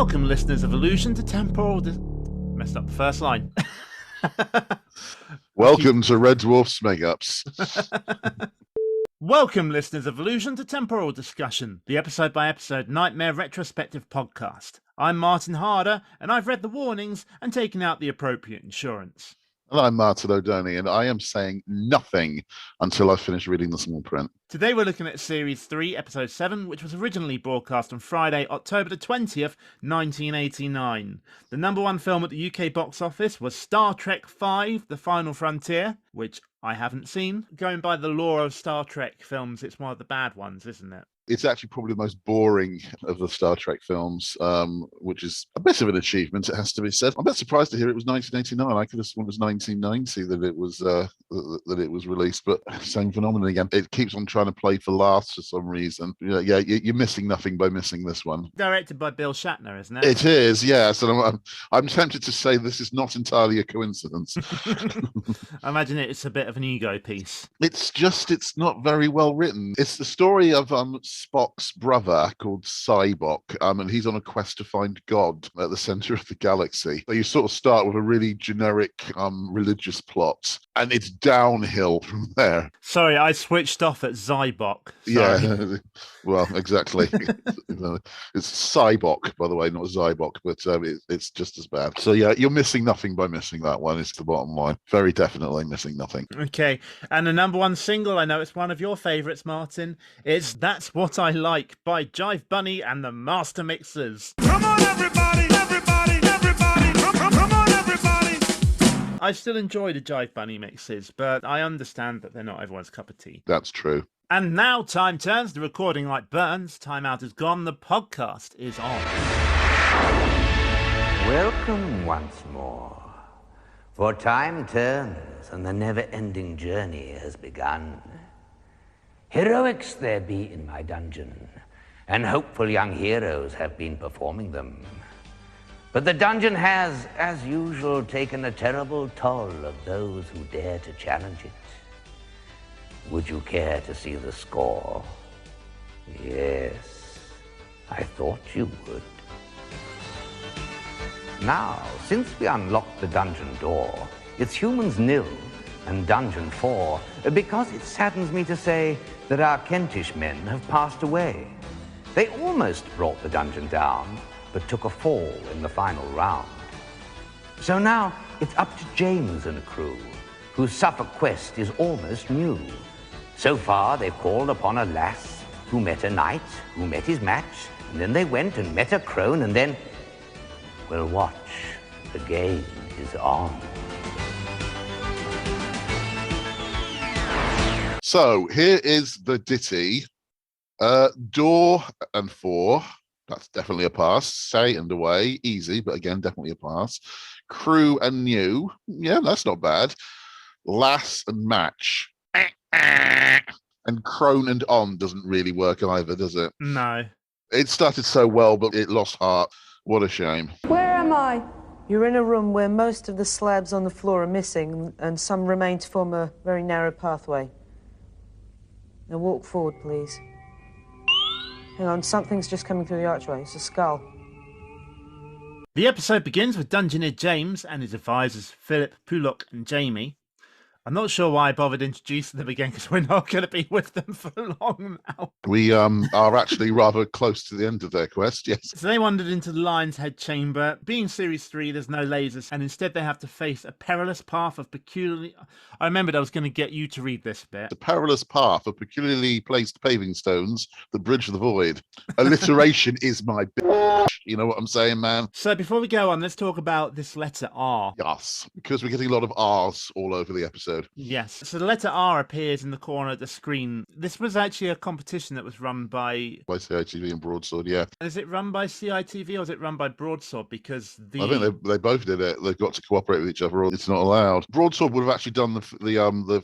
Welcome, listeners of Illusion to Temporal... Messed up the first line. Welcome to Red Dwarf's Make-Ups. Welcome, listeners of Illusion to Temporal Discussion, the episode-by-episode Nightmare Retrospective podcast. I'm Martin Harder, and I've read the warnings and taken out the appropriate insurance. And I'm Martin O'Doney, and I am saying nothing until I finish reading the small print. Today we're looking at Series 3, Episode 7, which was originally broadcast on Friday, October the 20th, 1989. The number one film at the UK box office was Star Trek V, The Final Frontier, which I haven't seen. Going by the lore of Star Trek films, it's one of the bad ones, isn't it? It's actually probably the most boring of the Star Trek films, which is a bit of an achievement, it has to be said. I'm a bit surprised to hear it was 1989. I could have sworn it was 1990 that it was released, but same phenomenon again. It keeps on trying to play for laughs for some reason. You're missing nothing by missing this one. Directed by Bill Shatner, isn't it? It is, yes. And I'm tempted to say this is not entirely a coincidence. I imagine it's a bit of an ego piece. It's not very well written. It's the story of Spock's brother called Cybok, and he's on a quest to find God at the center of the galaxy. So you sort of start with a really generic religious plot, and it's downhill from there. Sorry, I switched off at Zybok. Yeah, well, exactly. It's Cybok, by the way, not Zybok, but it's just as bad. So yeah, you're missing nothing by missing that one. It's the bottom line. Very definitely missing nothing. Okay, and the number one single, I know it's one of your favourites, Martin. It's That's What I Like by Jive Bunny and the Master Mixers. Come on, everybody, everybody, everybody, come on, everybody. I still enjoy the Jive Bunny mixes, but I understand that they're not everyone's cup of tea. That's true. And now time turns, the recording light burns, time out is gone, the podcast is on. Welcome once more, for time turns and the never-ending journey has begun. Heroics there be in my dungeon, and hopeful young heroes have been performing them. But the dungeon has, as usual, taken a terrible toll of those who dare to challenge it. Would you care to see the score? Yes, I thought you would. Now, since we unlocked the dungeon door, it's humans nil and dungeon 4, because it saddens me to say that our Kentish men have passed away. They almost brought the dungeon down, but took a fall in the final round. So now it's up to James and crew, whose Suffolk quest is almost new. So far they've called upon a lass who met a knight, who met his match, and then they went and met a crone, and then, well, watch, the game is on. So here is the ditty. Door and 4, that's definitely a pass. Say and away, easy, but again, definitely a pass. Crew and new, yeah, that's not bad. Lass and match. And crone and on doesn't really work either, does it? No. It started so well, but it lost heart. What a shame. Where am I? You're in a room where most of the slabs on the floor are missing, and some remain to form a very narrow pathway. Now walk forward, please. Hang on, something's just coming through the archway. It's a skull. The episode begins with Dungeoneer James and his advisors Philip, Pulok and Jamie. I'm not sure why I bothered introducing them again, because we're not going to be with them for long now. We are actually rather close to the end of their quest, yes. So they wandered into the Lion's Head chamber. Being Series 3, there's no lasers, and instead they have to face a perilous path of peculiarly... I remembered I was going to get you to read this bit. The perilous path of peculiarly placed paving stones that bridge the void. Alliteration is my bitch. You know what I'm saying, man? So before we go on, let's talk about this letter R. Yes, because we're getting a lot of R's all over the episode. Yes, so the letter R appears in the corner of the screen. This was actually a competition that was run by CITV and Broadsword, yeah. Is it run by CITV or is it run by Broadsword? Because I think they both did it. They've got to cooperate with each other or it's not allowed. Broadsword would have actually done the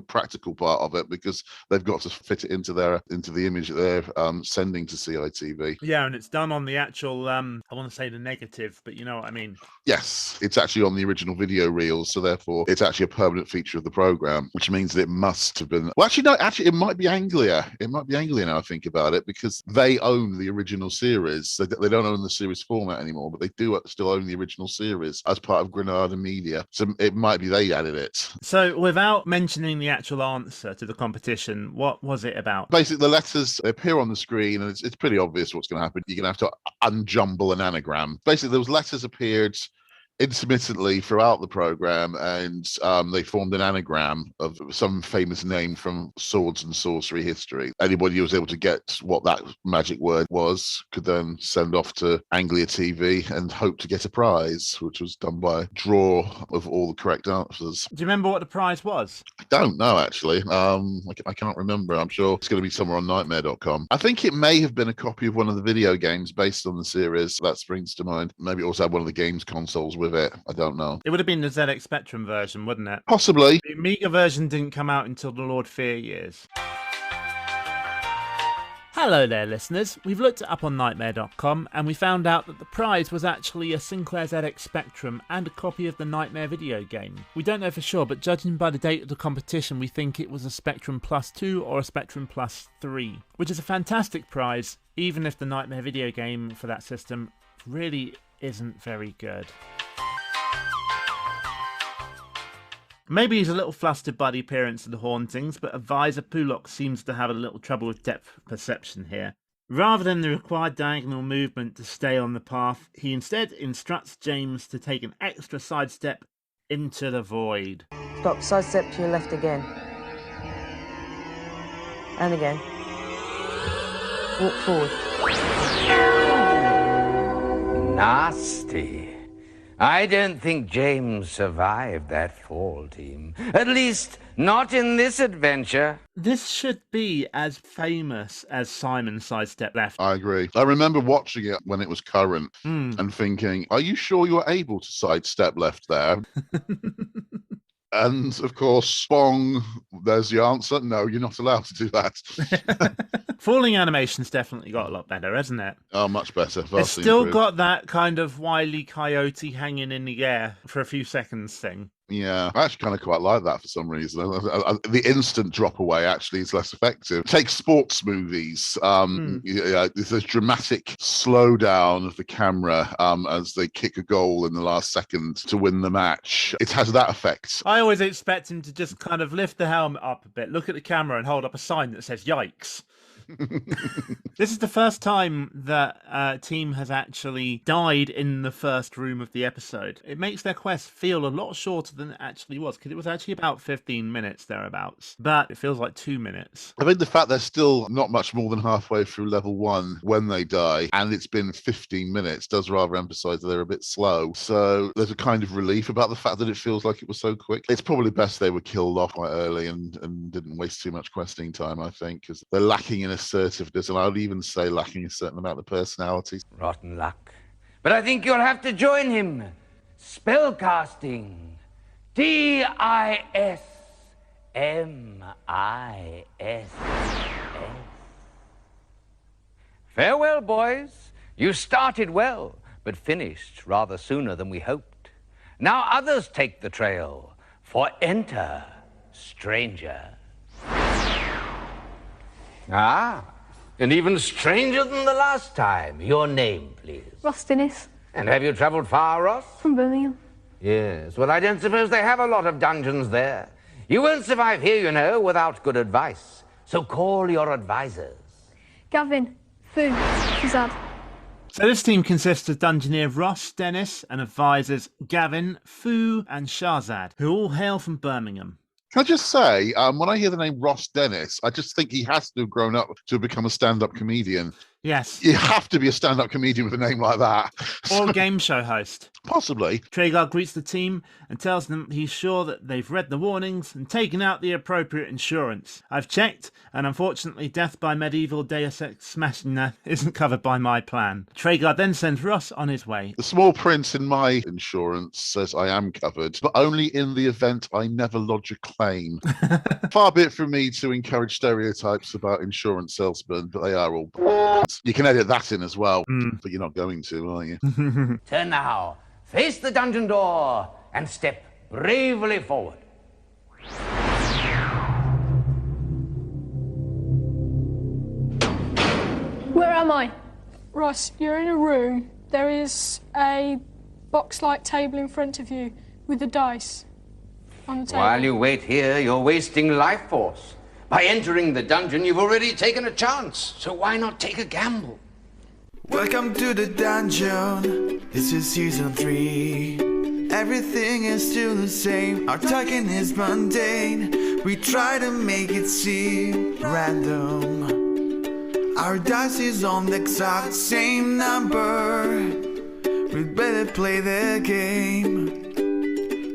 practical part of it, because they've got to fit it into the image that they're sending to CITV. Yeah, and it's done on the actual, I want to say the negative, but you know what I mean. Yes, it's actually on the original video reels, so therefore it's actually a permanent feature of the program, which means that it must have been. Well, actually, no, actually, it might be Anglia. It might be Anglia now I think about it, because they own the original series. They don't own the series format anymore, but they do still own the original series as part of Granada Media. So it might be they added it. So, without mentioning the actual answer to the competition, what was it about? Basically, the letters appear on the screen, and it's pretty obvious what's going to happen. You're going to have to unjumble an anagram. Basically, those letters appeared intermittently throughout the program, and they formed an anagram of some famous name from swords and sorcery history. Anybody who was able to get what that magic word was could then send off to Anglia TV and hope to get a prize, which was done by draw of all the correct answers. Do you remember what the prize was? I don't know, actually. I can't remember. I'm sure it's going to be somewhere on nightmare.com. I think it may have been a copy of one of the video games based on the series. That springs to mind. Maybe it also had one of the games consoles with it. I don't know. It would have been the ZX Spectrum version, wouldn't it? Possibly. The Amiga version didn't come out until the Lord Fear years. Hello there, listeners. We've looked it up on nightmare.com and we found out that the prize was actually a Sinclair ZX Spectrum and a copy of the Nightmare video game. We don't know for sure, but judging by the date of the competition, we think it was a Spectrum Plus 2 or a Spectrum Plus 3, which is a fantastic prize, even if the Nightmare video game for that system really isn't very good. Maybe he's a little flustered by the appearance of the hauntings, but advisor Pulok seems to have a little trouble with depth perception here. Rather than the required diagonal movement to stay on the path, he instead instructs James to take an extra sidestep into the void. Stop, sidestep to your left again. And again. Walk forward. Nasty. I don't think James survived that fall, team. At least, not in this adventure. This should be as famous as Simon's sidestep left. I agree. I remember watching it when it was current and thinking, are you sure you were able to sidestep left there? And, of course, bong, there's the answer. No, you're not allowed to do that. Falling animation's definitely got a lot better, hasn't it? Oh, much better. It's still got that kind of Wile E. Coyote hanging in the air for a few seconds thing. Yeah, I actually kind of quite like that for some reason. The instant drop away actually is less effective. Take sports movies. There's a dramatic slowdown of the camera as they kick a goal in the last second to win the match. It has that effect. I always expect him to just kind of lift the helmet up a bit, look at the camera and hold up a sign that says "Yikes." This is the first time that a team has actually died in the first room of the episode. It makes their quest feel a lot shorter than it actually was, because it was actually about 15 minutes thereabouts, but it feels like 2 minutes. I think the fact they're still not much more than halfway through level 1 when they die, and it's been 15 minutes, does rather emphasize that they're a bit slow. So there's a kind of relief about the fact that it feels like it was so quick. It's probably best they were killed off quite early and didn't waste too much questing time, I think, because they're lacking in assertiveness, and I would even say lacking a certain amount of personality. Rotten luck. But I think you'll have to join him. Spellcasting. DISMIS. Farewell, boys. You started well, but finished rather sooner than we hoped. Now others take the trail, for enter, stranger. Ah, and even stranger than the last time. Your name, please. Ross Dennis. And have you travelled far, Ross? From Birmingham. Yes, well, I don't suppose they have a lot of dungeons there. You won't survive here, you know, without good advice. So call your advisors. Gavin. Fu. Shahzad. So this team consists of Dungeoneer Ross Dennis and advisors Gavin, Fu and Shahzad, who all hail from Birmingham. Can I just say, when I hear the name Ross Dennis, I just think he has to have grown up to have become a stand-up comedian. Yes. You have to be a stand-up comedian with a name like that. Or a game show host. Possibly. Traeger greets the team and tells them he's sure that they've read the warnings and taken out the appropriate insurance. I've checked, and unfortunately death by medieval Deus Ex Machina isn't covered by my plan. Traeger then sends Ross on his way. The small print in my insurance says I am covered, but only in the event I never lodge a claim. Far be it from me to encourage stereotypes about insurance salesmen, but they are all You can edit that in as well, but you're not going to, are you? Turn now, face the dungeon door, and step bravely forward. Where am I? Ross, you're in a room. There is a box-like table in front of you with the dice on the table. While you wait here, you're wasting life force. By entering the dungeon, you've already taken a chance, so why not take a gamble? Welcome to the dungeon. This is season 3. Everything is still the same. Our talking is mundane. We try to make it seem random. Our dice is on the exact same number. We better play the game.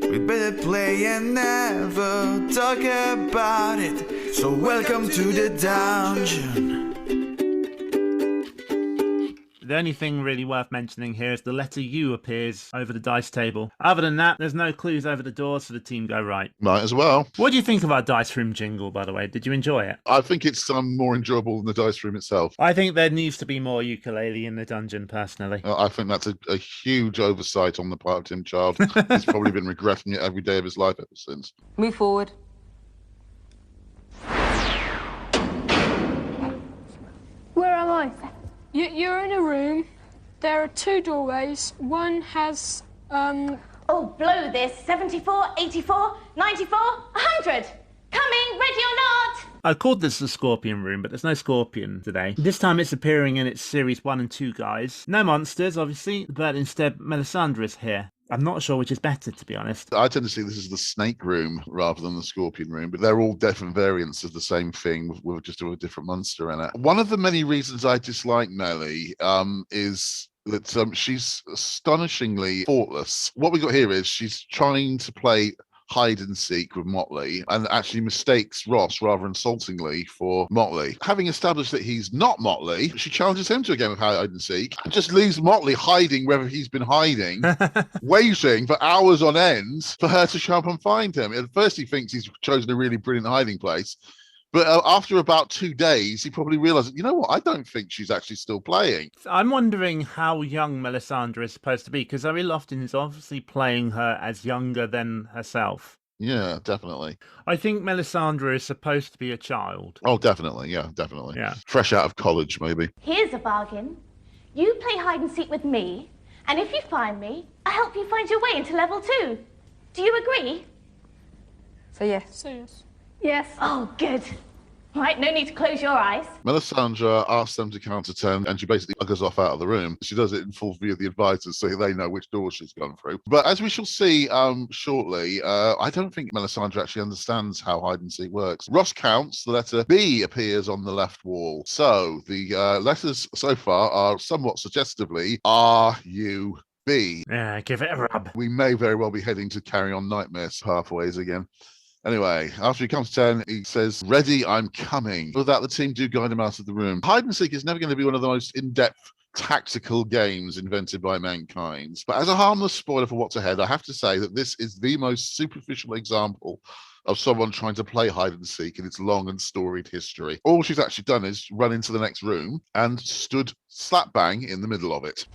We better play and never talk about it. So welcome to the dungeon. The only thing really worth mentioning here is the letter U appears over the dice table. Other than that, there's no clues over the doors, so the team go right. Might as well. What do you think of our dice room jingle, by the way? Did you enjoy it? I think it's more enjoyable than the dice room itself. I think there needs to be more ukulele in the dungeon, personally. I think that's a huge oversight on the part of Tim Child. He's probably been regretting it every day of his life ever since. Move forward. Where am I? You're in a room. There are 2 doorways. One has, Oh, blow this. 74, 84, 94, 100. Coming, ready or not. I called this the Scorpion Room, but there's no Scorpion today. This time it's appearing in its Series 1 and 2 guise. No monsters, obviously, but instead Melisandre is here. I'm not sure which is better, to be honest. I tend to see this as the snake room rather than the scorpion room, but they're all different variants of the same thing with just a different monster in it. One of the many reasons I dislike Melly is that she's astonishingly thoughtless. What we got here is she's trying to play hide and seek with Motley and actually mistakes Ross rather insultingly for Motley. Having established that he's not Motley, she challenges him to a game of hide and seek and just leaves Motley hiding wherever he's been hiding, waiting for hours on end for her to show up and find him. At first he thinks he's chosen a really brilliant hiding place, but after about 2 days, he probably realizes, you know what, I don't think she's actually still playing. I'm wondering how young Melisandre is supposed to be, because Zoe Lofton is obviously playing her as younger than herself. Yeah, definitely. I think Melisandre is supposed to be a child. Oh, definitely. Yeah, definitely. Yeah. Fresh out of college, maybe. Here's a bargain. You play hide and seek with me, and if you find me, I'll help you find your way into level 2. Do you agree? So yes. so yes. Yes. Oh, good. Right, no need to close your eyes. Melisandre asks them to count to 10 and she basically buggers off out of the room. She does it in full view of the advisors so they know which door she's gone through. But as we shall see shortly, I don't think Melisandre actually understands how hide and seek works. Ross counts, the letter B appears on the left wall. So the letters so far are somewhat suggestively R-U-B. Yeah, give it a rub. We may very well be heading to Carry On Nightmares pathways again. Anyway, after he counts to 10, he says, ready, I'm coming. With that, the team do guide him out of the room. Hide and seek is never going to be one of the most in-depth tactical games invented by mankind. But as a harmless spoiler for what's ahead, I have to say that this is the most superficial example of someone trying to play hide and seek in its long and storied history. All she's actually done is run into the next room and stood slap bang in the middle of it.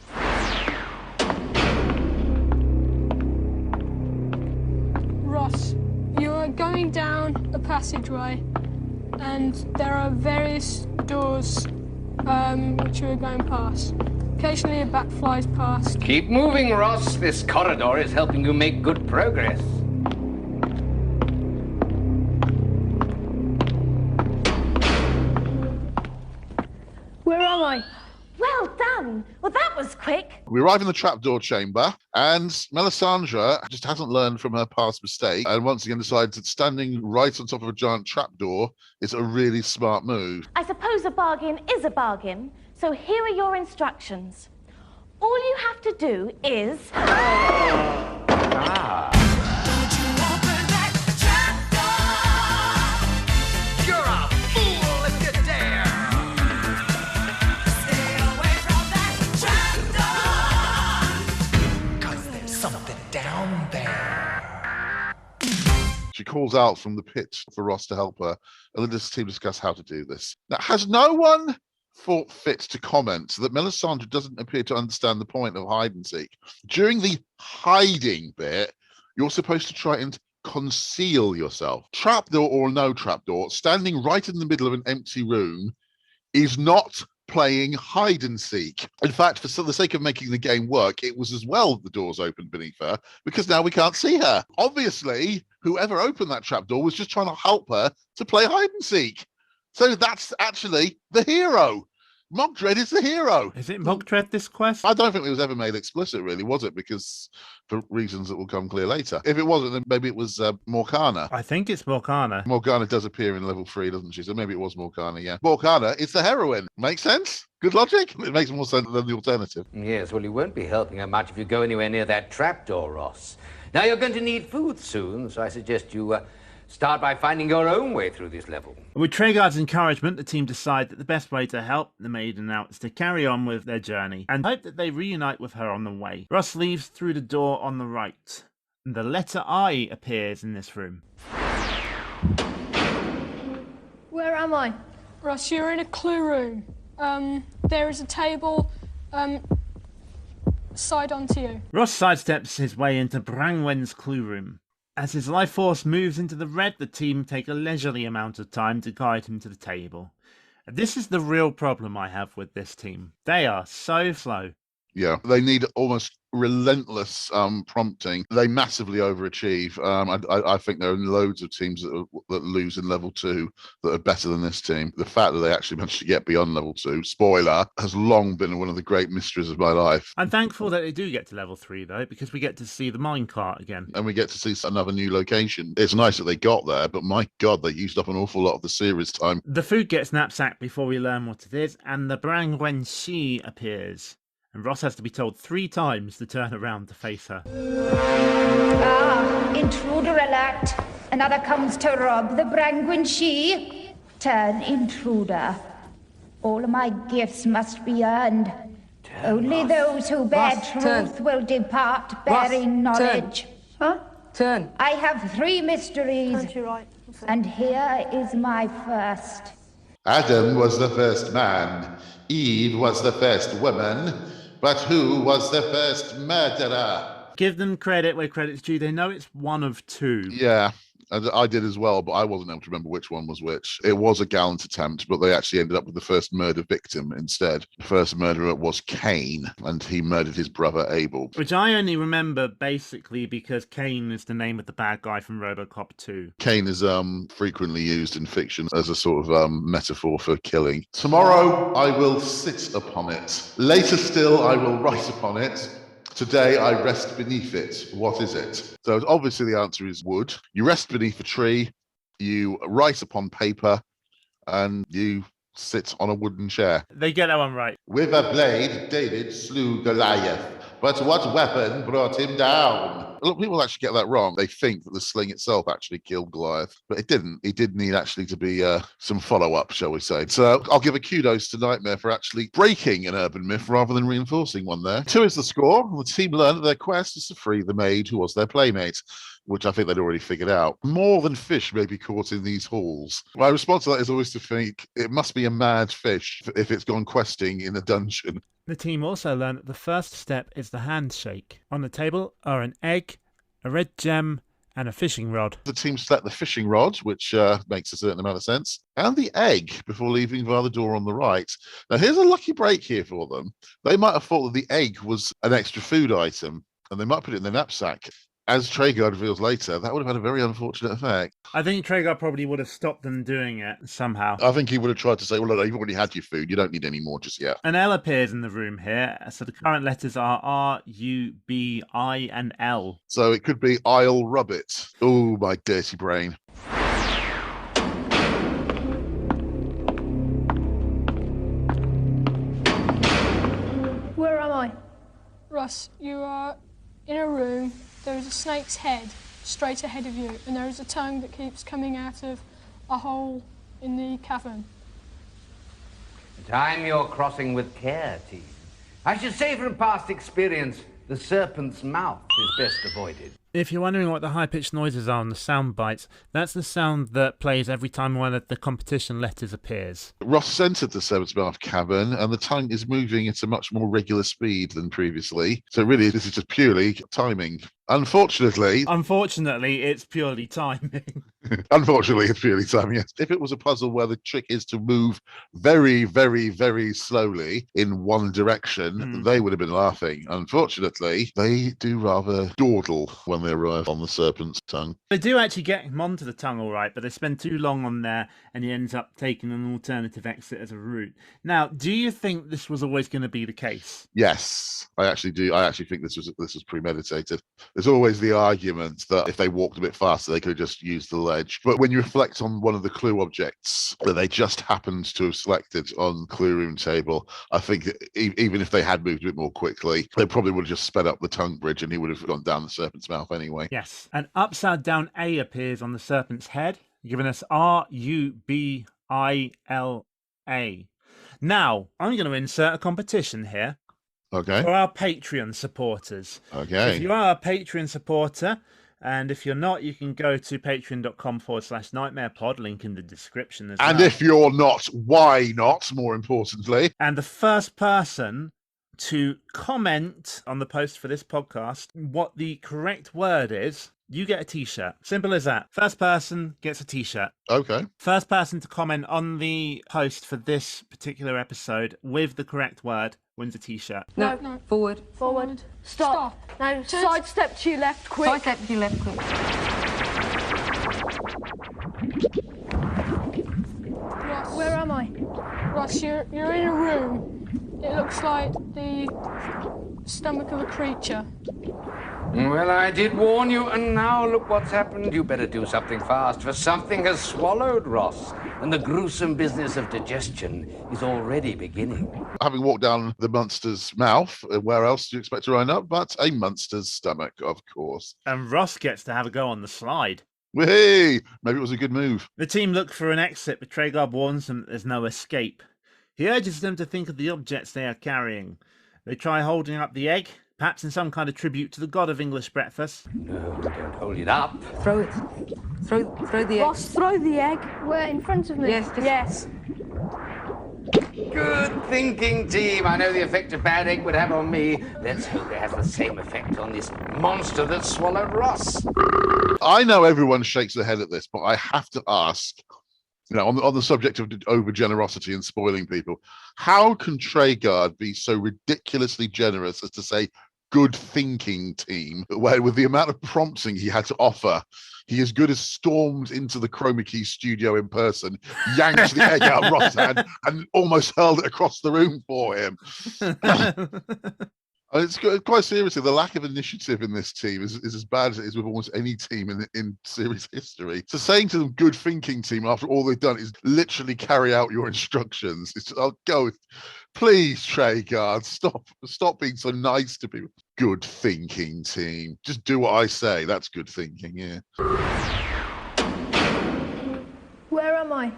Ross, you're going down a passageway, and there are various doors which you are going past. Occasionally a bat flies past. Keep moving, Ross. This corridor is helping you make good progress. Where am I? Well done. Well, that was quick. We arrive in the trapdoor chamber, and Melisandre just hasn't learned from her past mistake, and once again decides that standing right on top of a giant trapdoor is a really smart move. I suppose a bargain is a bargain. So here are your instructions. All you have to do is... You're a fool if you dare. Stay away from that trapdoor. 'Cause there's something down there. She calls out from the pit for Ross to help her, and then the team discuss how to do this. Now, has no one thought fit to comment that Melisandre doesn't appear to understand the point of hide and seek? During the hiding bit, you're supposed to try and conceal yourself. Trapdoor or no trapdoor, standing right in the middle of an empty room is not playing hide and seek. In fact, for the sake of making the game work, it was as well the doors opened beneath her, because now we can't see her. Obviously, whoever opened that trapdoor was just trying to help her to play hide and seek. So that's actually the hero. Mogdred is the hero. Is it Mogdred, this quest? I don't think it was ever made explicit, really, was it? Because for reasons that will come clear later. If it wasn't, then maybe it was Morgana. I think it's Morgana. Morgana does appear in level 3, doesn't she? So maybe it was Morgana, yeah. Morgana is the heroine. Makes sense? Good logic? It makes more sense than the alternative. Yes, well, you won't be helping her much if you go anywhere near that trapdoor, Ross. Now, you're going to need food soon, so I suggest you start by finding your own way through this level. With Tregard's encouragement, the team decide that the best way to help the maiden out is to carry on with their journey and hope that they reunite with her on the way. Ross leaves through the door on the right, and the letter I appears in this room. Where am I? Ross, you're in a clue room. There is a table side onto you. Ross sidesteps his way into Brangwen's clue room. As his life force moves into the red, the team take a leisurely amount of time to guide him to the table. And this is the real problem I have with this team. They are so slow. Yeah, they need almost relentless prompting. They massively overachieve. I think there are loads of teams that lose in level 2 that are better than this team. The fact that they actually managed to get beyond level 2, spoiler, has long been one of the great mysteries of my life. I'm thankful that they do get to level 3 though, because we get to see the minecart again. And we get to see another new location. It's nice that they got there, but my God, they used up an awful lot of the series time. The food gets knapsacked before we learn what it is, and the Brangwen she appears. And Ross has to be told 3 times to turn around to face her. Ah, intruder alert. Another comes to rob the Brangwen she. Turn, intruder. All my gifts must be earned. Only those who bear truth will depart bearing knowledge. Huh? Turn. I have 3 mysteries, Turn to your right. and here is my first. Adam was the first man. Eve was the first woman. But who was the first murderer? Give them credit where credit's due. They know it's one of 2. Yeah, I did as well, but I wasn't able to remember which one was which. It was a gallant attempt, but they actually ended up with the first murder victim instead. The first murderer was Cain, and he murdered his brother Abel. Which I only remember basically because Cain is the name of the bad guy from RoboCop 2. Cain is frequently used in fiction as a sort of metaphor for killing. Tomorrow I will sit upon it. Later still I will write upon it. Today I rest beneath it. What is it? So obviously the answer is wood. You rest beneath a tree, you write upon paper, and you sit on a wooden chair. They get that one right. With a blade, David slew Goliath. But what weapon brought him down? A lot of people actually get that wrong. They think that the sling itself actually killed Goliath, but it didn't. It did need actually to be some follow-up, shall we say. So I'll give a kudos to Nightmare for actually breaking an urban myth rather than reinforcing one there. 2 is the score. The team learned that their quest is to free the maid who was their playmate, which I think they'd already figured out. More than fish may be caught in these halls. My response to that is always to think it must be a mad fish if it's gone questing in a dungeon. The team also learn that the first step is the handshake. On the table are an egg, a red gem, and a fishing rod. The team select the fishing rod, which makes a certain amount of sense, and the egg before leaving via the door on the right. Now, here's a lucky break here for them. They might have thought that the egg was an extra food item, and they might put it in their knapsack. As Tregard reveals later, that would have had a very unfortunate effect. I think Tregard probably would have stopped them doing it somehow. I think he would have tried to say, well, look, you've already had your food. You don't need any more just yet. An L appears in the room here, so the current letters are R, U, B, I, and L. So it could be I'll rub it. Oh, my dirty brain. Ross, you are in a room. There is a snake's head straight ahead of you, and there is a tongue that keeps coming out of a hole in the cavern. Time you're crossing with care, team. I should say from past experience, the serpent's mouth is best avoided. If you're wondering what the high-pitched noises are on the sound bites, that's the sound that plays every time one of the competition letters appears. Ross entered the Serpent's Mouth cavern, and the tongue is moving at a much more regular speed than previously. So really, this is just purely timing. Unfortunately, it's purely timing. Unfortunately, it's purely timing. Yes. If it was a puzzle where the trick is to move very, very, very slowly in one direction, they would have been laughing. Unfortunately, they do rather dawdle when they arrive on the serpent's tongue. They do actually get him onto the tongue all right, but they spend too long on there and he ends up taking an alternative exit as a route. Now, do you think this was always going to be the case? Yes, I actually do. I actually think this was premeditated. There's always the argument that if they walked a bit faster, they could have just used the ledge. But when you reflect on one of the clue objects that they just happened to have selected on clue room table, I think even if they had moved a bit more quickly, they probably would have just sped up the tongue bridge and he would have gone down the serpent's mouth anyway. Yes. An upside down A appears on the serpent's head, giving us RUBILA. Now, I'm going to insert a competition here. Okay. For our Patreon supporters. Okay. If you are a Patreon supporter, and if you're not, you can go to patreon.com/nightmarepod, link in the description as well. And if you're not, why not, more importantly? And the first person to comment on the post for this podcast what the correct word is, you get a t-shirt. Simple as that. First person gets a t-shirt. Okay. First person to comment on the post for this particular episode with the correct word wins a t-shirt. No. Forward. Stop. No, sidestep to your left, quick. Sidestep to your left, quick. Ross, where am I? Ross, you're in a room. It looks like the stomach of a creature. Well, I did warn you, and now look what's happened. You better do something fast, for something has swallowed Ross, and the gruesome business of digestion is already beginning. Having walked down the monster's mouth, where else do you expect to wind up but a monster's stomach, of course. And Ross gets to have a go on the slide. Hey, maybe it was a good move. The team look for an exit, but Traegard warns them that there's no escape. He urges them to think of the objects they are carrying. They try holding up the egg, perhaps in some kind of tribute to the god of English breakfast. No, don't hold it up. Throw it. Throw the egg. Ross, throw the egg. Where, in front of me? Yes, just... Yes. Good thinking, team. I know the effect a bad egg would have on me. Let's hope it has the same effect on this monster that swallowed Ross. I know everyone shakes their head at this, but I have to ask, on the subject of over generosity and spoiling people, how can Traegard be so ridiculously generous as to say good thinking team, where with the amount of prompting he had to offer, he as good as stormed into the Chroma Key studio in person, yanked the egg out of Ross' hand and almost hurled it across the room for him. It's quite seriously, the lack of initiative in this team is as bad as it is with almost any team in series history. So saying to them, good thinking team, after all they've done is literally carry out your instructions. I'll go, please, Traegard, stop being so nice to people. Good thinking team. Just do what I say. That's good thinking, yeah. Where am I?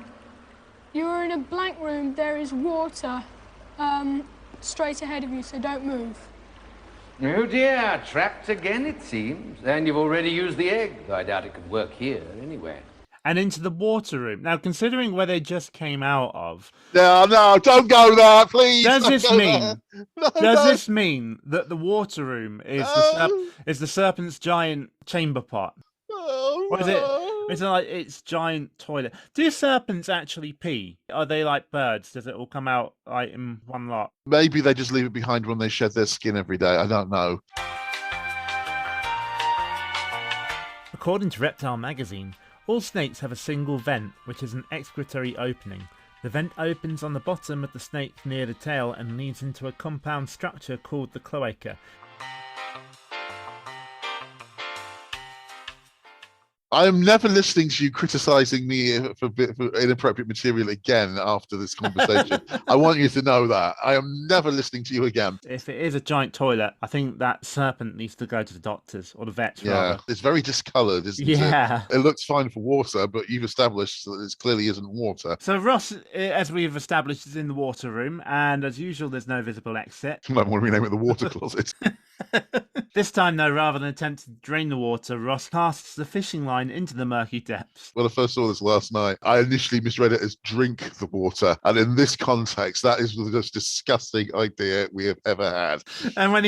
You're in a blank room. There is water straight ahead of you, so don't move. Oh dear, trapped again it seems. And you've already used the egg, though I doubt it could work here anyway. And into the water room. Now, considering where they just came out of... No, don't go there, please. Does this mean that the water room is the serpent's giant chamber pot? Or is it like its giant toilet? Do serpents actually pee? Are they like birds? Does it all come out like in one lot? Maybe they just leave it behind when they shed their skin every day. I don't know. According to Reptile magazine, all snakes have a single vent, which is an excretory opening. The vent opens on the bottom of the snake near the tail and leads into a compound structure called the cloaca. I am never listening to you criticising me for inappropriate material again after this conversation. I want you to know that. I am never listening to you again. If it is a giant toilet, I think that serpent needs to go to the doctors or the vets, rather. It's very discoloured, isn't it? Yeah. It looks fine for water, but you've established that it clearly isn't water. So Ross, as we've established, is in the water room, and as usual, there's no visible exit. You might want to rename it the water closet. This time, though, rather than attempt to drain the water, Ross casts the fishing line into the murky depths. When I first saw this last night, I initially misread it as drink the water. And in this context, that is the most disgusting idea we have ever had. And when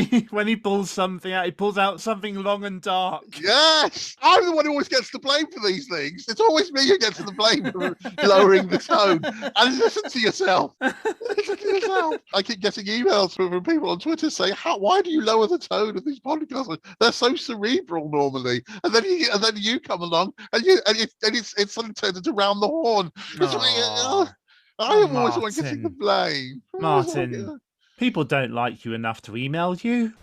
he pulls something out, he pulls out something long and dark. Yes! I'm the one who always gets the blame for these things. It's always me who gets the blame for lowering the tone. And listen to yourself. Listen to yourself. I keep getting emails from people on Twitter saying, why do you lower the tone of these podcasts? They're so cerebral normally. And then you come along and it sort of turns into round the horn. I am always the one getting the blame. Martin, people don't like you enough to email you.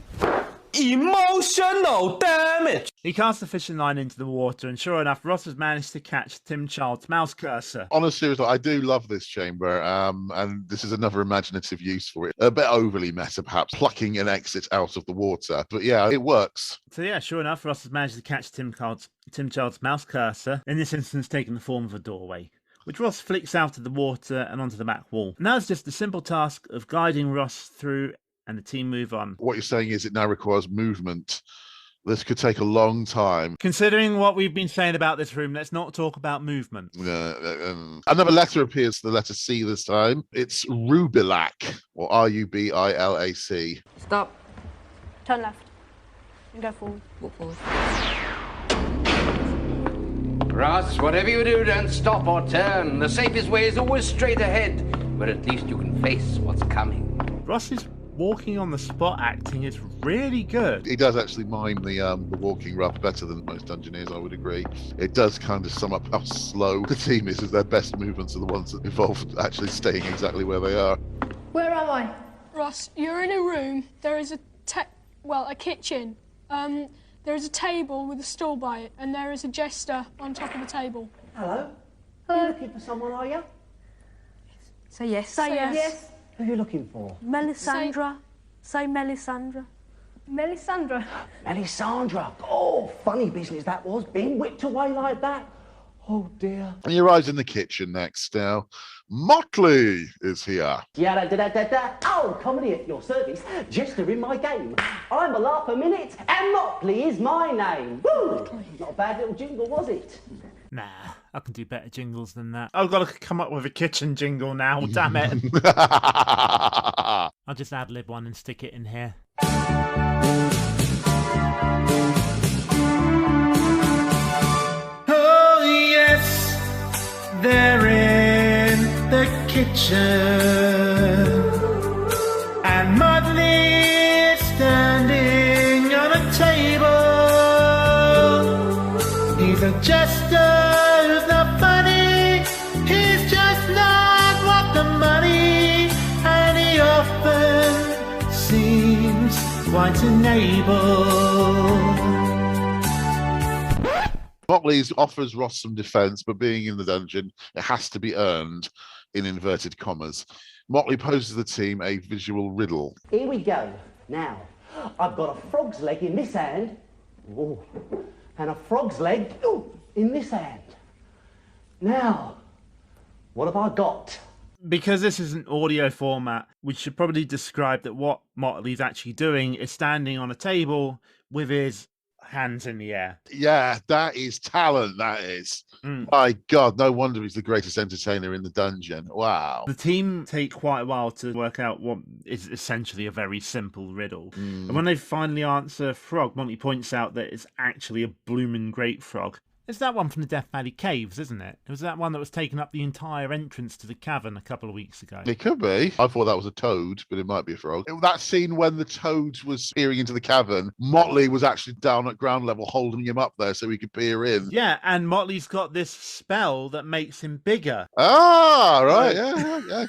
Emotional damage. He cast the fishing line into the water, and sure enough, Ross has managed to catch Tim Child's mouse cursor. On a serious note, I do love this chamber, and this is another imaginative use for it. A bit overly meta, perhaps, plucking an exit out of the water. But yeah, it works. So yeah, sure enough, Ross has managed to catch Tim Child's mouse cursor, in this instance taking the form of a doorway, which Ross flicks out of the water and onto the back wall. Now it's just the simple task of guiding Ross through, and the team move on. What you're saying is it now requires movement. This could take a long time. Considering what we've been saying about this room, let's not talk about movement. Another letter appears, the letter C this time. It's Rubilac, or Rubilac. Stop. Turn left. And go forward. Walk forward. Ross, whatever you do, don't stop or turn. The safest way is always straight ahead, but at least you can face what's coming. Ross's walking on the spot acting is really good. He does actually mime the walking rough better than most Dungeoneers, I would agree. It does kind of sum up how slow the team is, as their best movements are the ones that involve actually staying exactly where they are. Where am I? Ross, you're in a room. There is a kitchen. There is a table with a stool by it, and there is a jester on top of the table. Hello? Are you looking for someone, are you? Say yes. Say yes. Yes. Who are you looking for? Melisandre. Say Melisandre. Melisandre. Melisandre. Oh, funny business that was, being whipped away like that. Oh, dear. And he arrives in the kitchen next now. Motley is here. Yeah, oh, comedy at your service. Jester in my game. I'm a laugh a minute, and Motley is my name. Woo! Not a bad little jingle, was it? Nah, I can do better jingles than that. I've got to come up with a kitchen jingle now, damn it. I'll just ad-lib one and stick it in here. Oh yes, they're in the kitchen, and Mudley is standing on a table. He's a jester who's not funny, he's just not worth the money, and he often seems quite unable. Motley offers Ross some defense, but being in the dungeon, it has to be earned, in inverted commas. Motley poses the team a visual riddle. Here we go. Now, I've got a frog's leg in this hand, and a frog's leg in this hand. Now, what have I got? Because this is an audio format, we should probably describe that what Motley's actually doing is standing on a table with his hands in the air. Yeah, that is talent, that is. My God, no wonder he's the greatest entertainer in the dungeon. Wow. The team take quite a while to work out what is essentially a very simple riddle. And when they finally answer frog, Motley points out that it's actually a bloomin' great frog. It's that one from the Death Valley Caves, isn't it? It was that one that was taking up the entire entrance to the cavern a couple of weeks ago. It could be. I thought that was a toad, but it might be a frog. That scene when the toad was peering into the cavern, Motley was actually down at ground level holding him up there so he could peer in. Yeah, and Motley's got this spell that makes him bigger. Ah, right, yeah.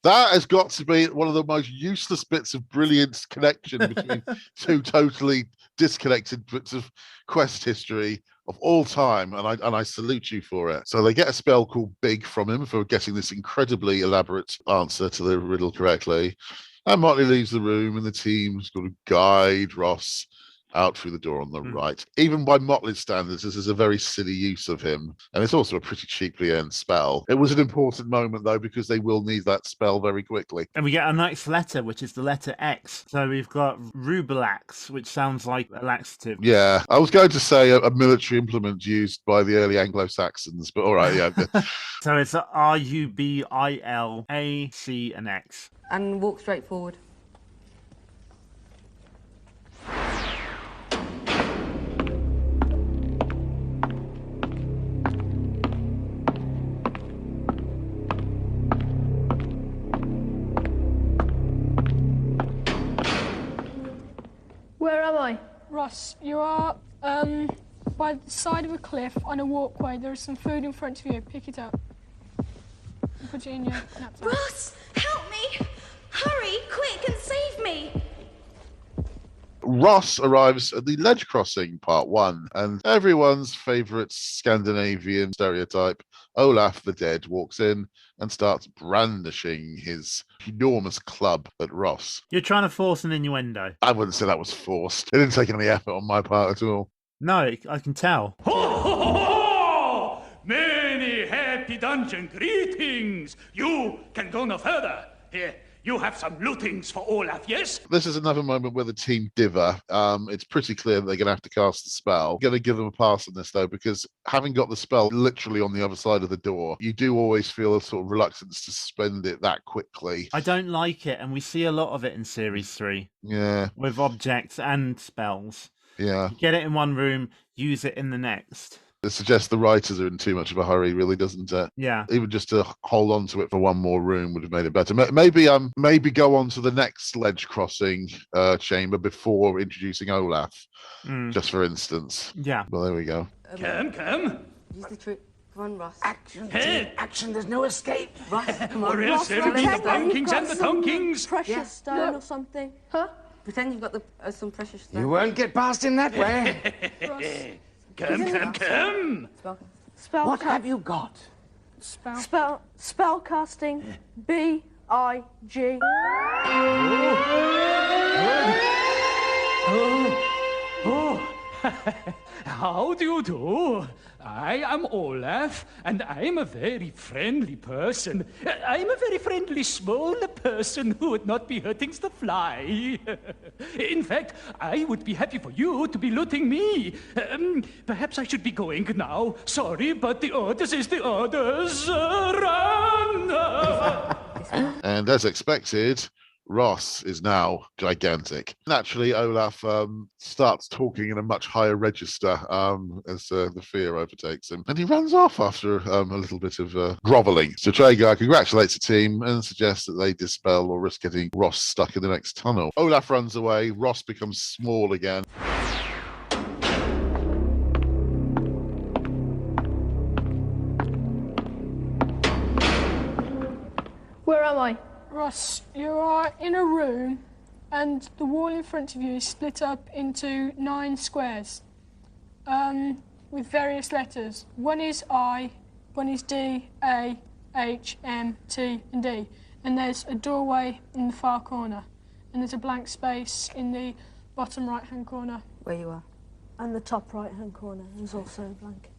That has got to be one of the most useless bits of brilliant connection between two totally disconnected bits of quest history of all time, and I salute you for it. So they get a spell called Big from him for getting this incredibly elaborate answer to the riddle correctly. And Motley leaves the room, and the team's got to guide Ross out through the door on the right. Even by Motley's standards, this is a very silly use of him. And it's also a pretty cheaply earned spell. It was an important moment, though, because they will need that spell very quickly. And we get our next letter, which is the letter X. So we've got Rubelax, which sounds like a laxative. Yeah, I was going to say a military implement used by the early Anglo-Saxons, but all right, yeah. So it's R-U-B-I-L-A-C and X. And walk straight forward. Where am I? Ross, you are by the side of a cliff on a walkway. There is some food in front of you. Pick it up. And put it in your knapsack. Ross, help me! Hurry, quick, and save me! Ross arrives at the ledge crossing, part 1, and everyone's favourite Scandinavian stereotype, Olaf the Dead, walks in and starts brandishing his enormous club at Ross. You're trying to force an innuendo. I wouldn't say that was forced. It didn't take any effort on my part at all. No, I can tell. Ho, ho, ho, ho! Many happy dungeon greetings! You can go no further. Here, you have some lootings for Olaf, yes? This is another moment where the team diver. It's pretty clear that they're going to have to cast the spell. Going to give them a pass on this, though, because having got the spell literally on the other side of the door, you do always feel a sort of reluctance to spend it that quickly. I don't like it, and we see a lot of it in Series 3. Yeah. With objects and spells. Yeah. You get it in one room, use it in the next. It suggests the writers are in too much of a hurry, really, doesn't it? Yeah. Even just to hold on to it for one more room would have made it better. Maybe go on to the next ledge crossing chamber before introducing Olaf, just for instance. Yeah. Well, there we go. Come. Use the trick. Come on, Ross. Action, team, action, there's no escape. Ross, come on. Or else there will be the bonkings and the tonkings. Precious stone or something. Huh? Pretend you've got some precious stone. You won't get past him that way. Ross. Come. Spell What have you got? Spell casting. B-I-G. How do you do? I am Olaf, and I'm a very friendly person. I'm a very friendly, small person who would not be hurting the fly. In fact, I would be happy for you to be looting me. Perhaps I should be going now. Sorry, but the orders is the orders. Run! And as expected, Ross is now gigantic. Naturally, Olaf starts talking in a much higher register as the fear overtakes him. And he runs off after a little bit of grovelling. So Traeger congratulates the team and suggests that they dispel or risk getting Ross stuck in the next tunnel. Olaf runs away. Ross becomes small again. Where am I? Ross, you are in a room and the wall in front of you is split up into 9 squares with various letters. One is I, one is D, A, H, M, T and D. And there's a doorway in the far corner. And there's a blank space in the bottom right-hand corner. Where you are. And the top right-hand corner is also blank.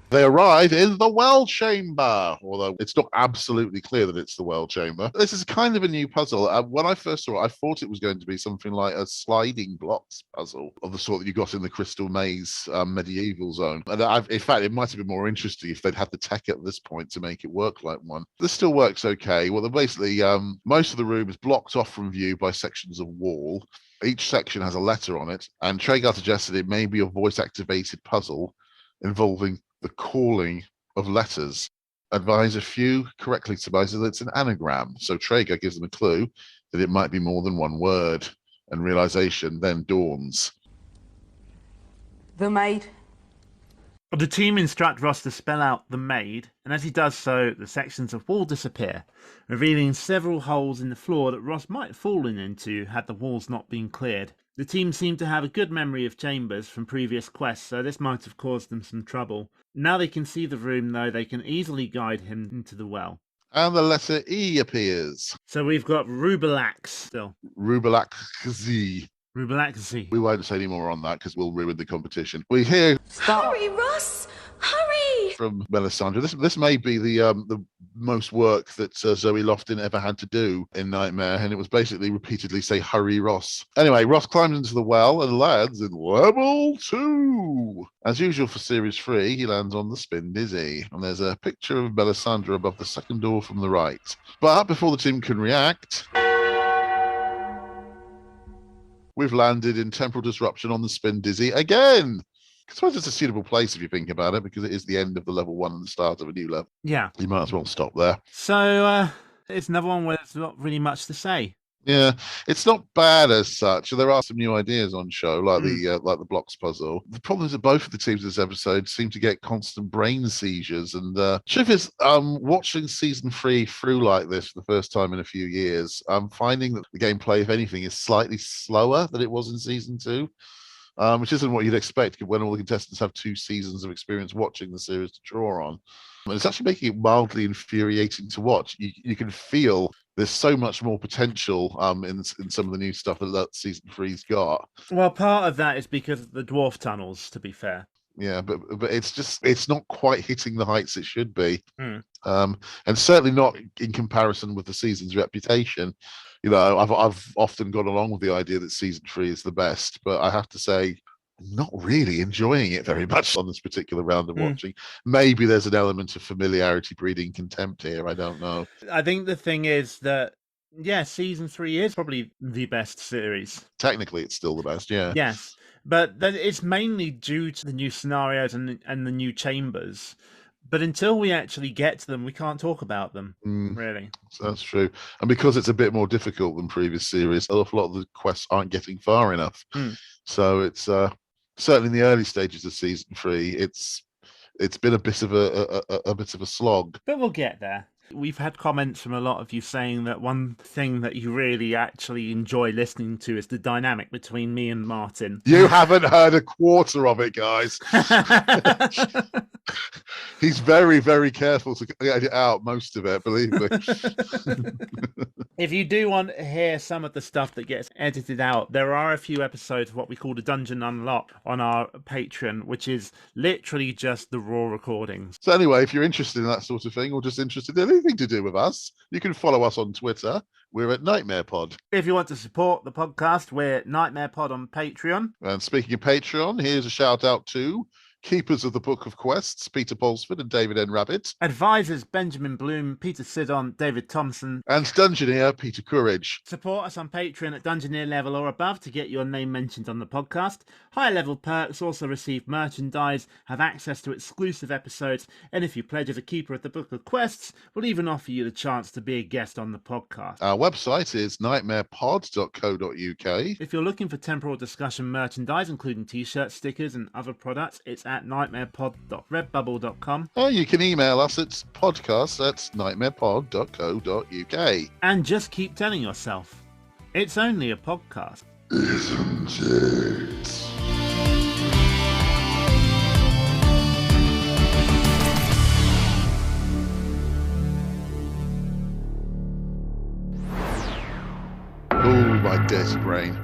They arrive in the well chamber, although it's not absolutely clear that it's the well chamber. This is kind of a new puzzle. When I first saw it, I thought it was going to be something like a sliding blocks puzzle of the sort that you got in the Crystal Maze medieval zone. And in fact, it might have been more interesting if they'd had the tech at this point to make it work like one. This still works okay. Well, basically, most of the room is blocked off from view by sections of wall. Each section has a letter on it, and Traeger suggested it may be a voice-activated puzzle involving the calling of letters. Advise a few correctly surmise that it's an anagram. So Traeger gives them a clue that it might be more than one word, and realization then dawns. The maid. The team instruct Ross to spell out the maid, and as he does so, the sections of wall disappear, revealing several holes in the floor that Ross might have fallen into had the walls not been cleared. The team seemed to have a good memory of chambers from previous quests, so this might have caused them some trouble. Now they can see the room, though, they can easily guide him into the well. And the letter E appears. So we've got Rubelax still. Rubelaxy. Rubelaxy. We won't say any more on that because we'll ruin the competition. We hear Hurry, Russ! Hurry! from Melisandre. This may be the most work that Zoe Lofton ever had to do in Nightmare, and it was basically repeatedly say, hurry, Ross. Anyway, Ross climbs into the well and lands in level 2. As usual for Series 3, he lands on the Spin Dizzy, and there's a picture of Melisandre above the second door from the right. But before the team can react, we've landed in Temporal Disruption on the Spin Dizzy again. I suppose it's a suitable place if you think about it, because it is the end of the level 1 and the start of a new level. Yeah. You might as well stop there. So it's another one where there's not really much to say. Yeah, it's not bad as such. There are some new ideas on show, like the blocks puzzle. The problem is that both of the teams this episode seem to get constant brain seizures. And truth is, watching season 3 through like this for the first time in a few years, I'm finding that the gameplay, if anything, is slightly slower than it was in season 2. Which isn't what you'd expect when all the contestants have 2 seasons of experience watching the series to draw on. And it's actually making it mildly infuriating to watch. You can feel there's so much more potential in some of the new stuff that season 3's got. Well, part of that is because of the dwarf tunnels, to be fair. Yeah, but it's not quite hitting the heights it should be. And certainly not in comparison with the season's reputation. You know, I've often gone along with the idea that season 3 is the best, but I have to say, I'm not really enjoying it very much on this particular round of watching. Maybe there's an element of familiarity breeding contempt here. I don't know. I think the thing is that, yeah, season 3 is probably the best series. Technically, it's still the best, yeah. Yes, but it's mainly due to the new scenarios and the new chambers. But until we actually get to them, we can't talk about them, really. That's true. And because it's a bit more difficult than previous series, an awful lot of the quests aren't getting far enough. So it's certainly in the early stages of season 3, it's been a bit of a slog. But we'll get there. We've had comments from a lot of you saying that one thing that you really actually enjoy listening to is the dynamic between me and Martin. You haven't heard a quarter of it, guys. He's very, very careful to edit out most of it, believe me. If you do want to hear some of the stuff that gets edited out, there are a few episodes of what we call the Dungeon Unlock on our Patreon, which is literally just the raw recordings. So anyway, if you're interested in that sort of thing, or just interested in anything to do with us, you can follow us on Twitter. We're at Nightmare Pod. If you want to support the podcast, we're Nightmare Pod on Patreon. And speaking of Patreon, here's a shout out to Keepers of the Book of Quests, Peter Polsford and David N. Rabbit. Advisors Benjamin Bloom, Peter Sidon, David Thompson. And Dungeoneer Peter Courage. Support us on Patreon at Dungeoneer level or above to get your name mentioned on the podcast. Higher level perks also receive merchandise, have access to exclusive episodes, and if you pledge as a Keeper of the Book of Quests, we'll even offer you the chance to be a guest on the podcast. Our website is nightmarepod.co.uk. If you're looking for temporal discussion merchandise, including t-shirts, stickers, and other products, it's at nightmarepod.redbubble.com. Or you can email us at podcast@nightmarepod.co.uk. And just keep telling yourself, it's only a podcast. Isn't it? Oh, my dirty brain.